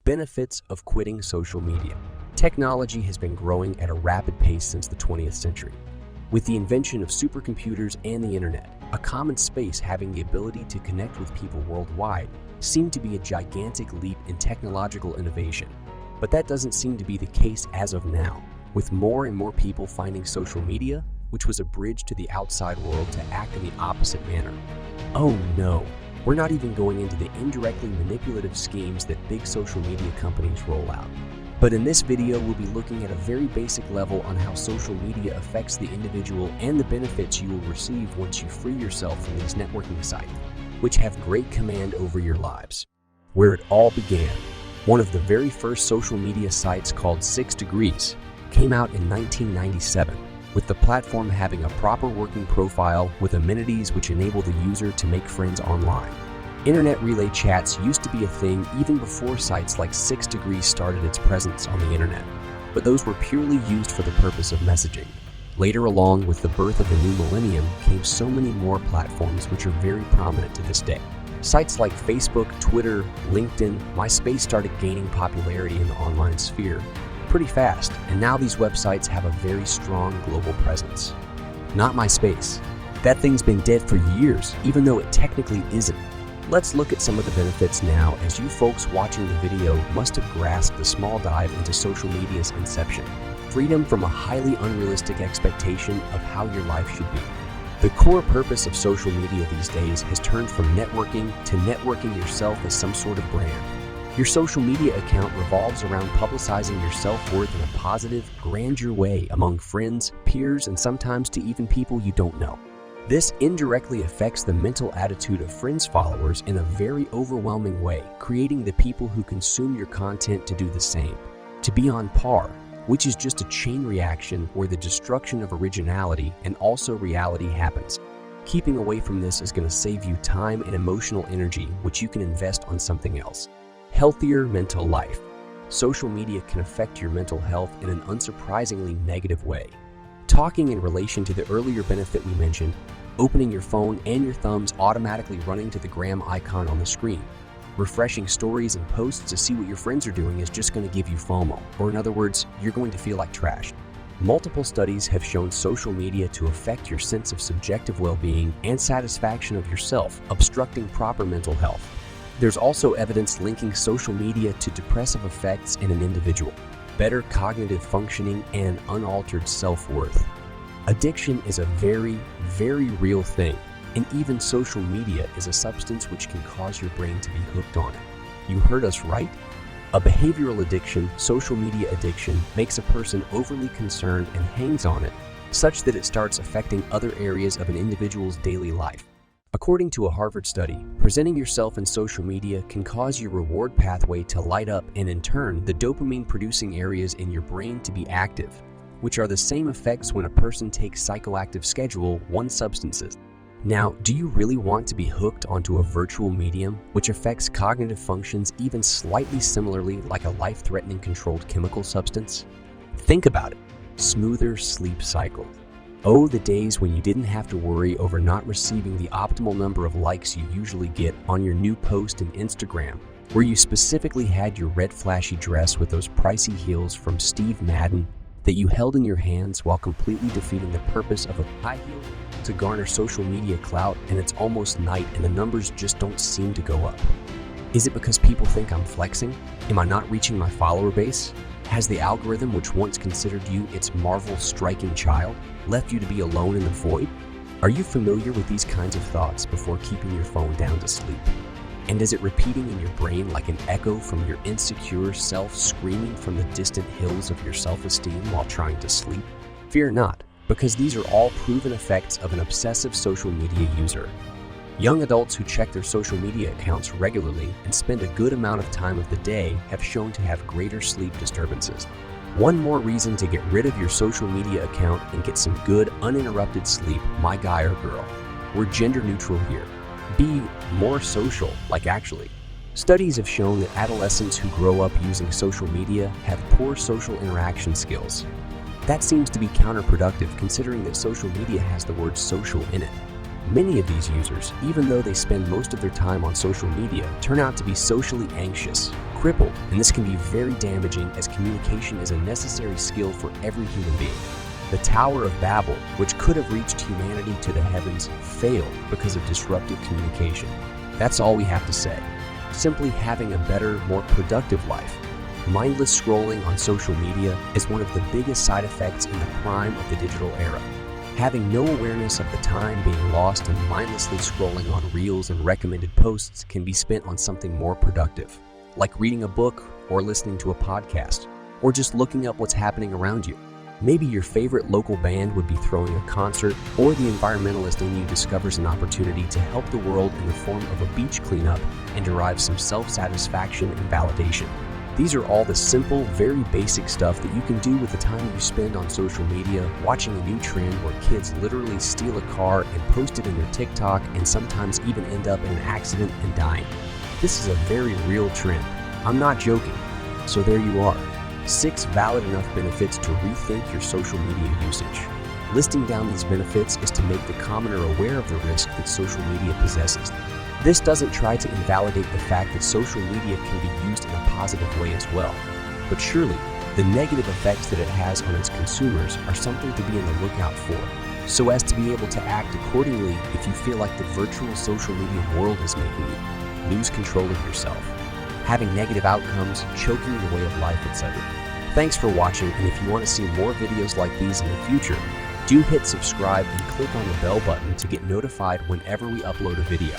Benefits of quitting social media. Technology has been growing at a rapid pace since the 20th century. With the invention of supercomputers and the internet, a common space having the ability to connect with people worldwide seemed to be a gigantic leap in technological innovation. But that doesn't seem to be the case as of now, with more and more people finding social media, which was a bridge to the outside world, to act in the opposite manner. Oh no, we're not even going into the indirectly manipulative schemes that big social media companies roll out. But in this video, we'll be looking at a very basic level on how social media affects the individual and the benefits you will receive once you free yourself from these networking sites, which have great command over your lives. Where it all began, one of the very first social media sites, called 6 Degrees, came out in 1997, with the platform having a proper working profile with amenities which enable the user to make friends online. Internet relay chats used to be a thing even before sites like 6 Degrees started its presence on the internet, but those were purely used for the purpose of messaging. Later, along with the birth of the new millennium, came so many more platforms which are very prominent to this day. Sites like Facebook, Twitter, LinkedIn, MySpace started gaining popularity in the online sphere pretty fast, and now these websites have a very strong global presence. Not MySpace. That thing's been dead for years, even though it technically isn't. Let's look at some of the benefits now, as you folks watching the video must have grasped the small dive into social media's inception. Freedom from a highly unrealistic expectation of how your life should be. The core purpose of social media these days has turned from networking to networking yourself as some sort of brand. Your social media account revolves around publicizing your self-worth in a positive, grandeur way among friends, peers, and sometimes to even people you don't know. This indirectly affects the mental attitude of friends' followers in a very overwhelming way, creating the people who consume your content to do the same, to be on par, which is just a chain reaction where the destruction of originality and also reality happens. Keeping away from this is going to save you time and emotional energy, which you can invest on something else. Healthier mental life. Social media can affect your mental health in an unsurprisingly negative way. Talking in relation to the earlier benefit we mentioned, opening your phone and your thumbs automatically running to the gram icon on the screen. Refreshing stories and posts to see what your friends are doing is just going to give you FOMO, or in other words, you're going to feel like trash. Multiple studies have shown social media to affect your sense of subjective well-being and satisfaction of yourself, obstructing proper mental health. There's also evidence linking social media to depressive effects in an individual, better cognitive functioning, and unaltered self-worth. Addiction is a very, very real thing, and even social media is a substance which can cause your brain to be hooked on it. You heard us right? A behavioral addiction, social media addiction, makes a person overly concerned and hangs on it, such that it starts affecting other areas of an individual's daily life. According to a Harvard study, presenting yourself in social media can cause your reward pathway to light up, and in turn, the dopamine-producing areas in your brain to be active, which are the same effects when a person takes psychoactive Schedule I substances. Now, do you really want to be hooked onto a virtual medium which affects cognitive functions even slightly similarly like a life-threatening controlled chemical substance? Think about it. Smoother sleep cycle. Oh, the days when you didn't have to worry over not receiving the optimal number of likes you usually get on your new post in Instagram, where you specifically had your red flashy dress with those pricey heels from Steve Madden that you held in your hands while completely defeating the purpose of a high heel to garner social media clout, and it's almost night and the numbers just don't seem to go up. Is it because people think I'm flexing? Am I not reaching my follower base? Has the algorithm, which once considered you its Marvel striking child, left you to be alone in the void? Are you familiar with these kinds of thoughts before keeping your phone down to sleep? And is it repeating in your brain like an echo from your insecure self screaming from the distant hills of your self-esteem while trying to sleep? Fear not, because these are all proven effects of an obsessive social media user. Young adults who check their social media accounts regularly and spend a good amount of time of the day have shown to have greater sleep disturbances. One more reason to get rid of your social media account and get some good, uninterrupted sleep, my guy or girl. We're gender neutral here. Be more social, like actually. Studies have shown that adolescents who grow up using social media have poor social interaction skills. That seems to be counterproductive considering that social media has the word social in it. Many of these users, even though they spend most of their time on social media, turn out to be socially anxious, crippled, and this can be very damaging as communication is a necessary skill for every human being. The Tower of Babel, which could have reached humanity to the heavens, failed because of disruptive communication. That's all we have to say. Simply having a better, more productive life. Mindless scrolling on social media is one of the biggest side effects in the prime of the digital era. Having no awareness of the time being lost and mindlessly scrolling on reels and recommended posts can be spent on something more productive, like reading a book or listening to a podcast, or just looking up what's happening around you. Maybe your favorite local band would be throwing a concert, or the environmentalist in you discovers an opportunity to help the world in the form of a beach cleanup and derives some self-satisfaction and validation. These are all the simple, very basic stuff that you can do with the time you spend on social media, watching a new trend where kids literally steal a car and post it in their TikTok and sometimes even end up in an accident and dying. This is a very real trend. I'm not joking. So there you are. 6 valid enough benefits to rethink your social media usage. Listing down these benefits is to make the commoner aware of the risk that social media possesses. This doesn't try to invalidate the fact that social media can be used in a positive way as well. But surely, the negative effects that it has on its consumers are something to be on the lookout for, so as to be able to act accordingly if you feel like the virtual social media world is making you lose control of yourself, having negative outcomes, choking your way of life, etc. Thanks for watching, and if you want to see more videos like these in the future, do hit subscribe and click on the bell button to get notified whenever we upload a video.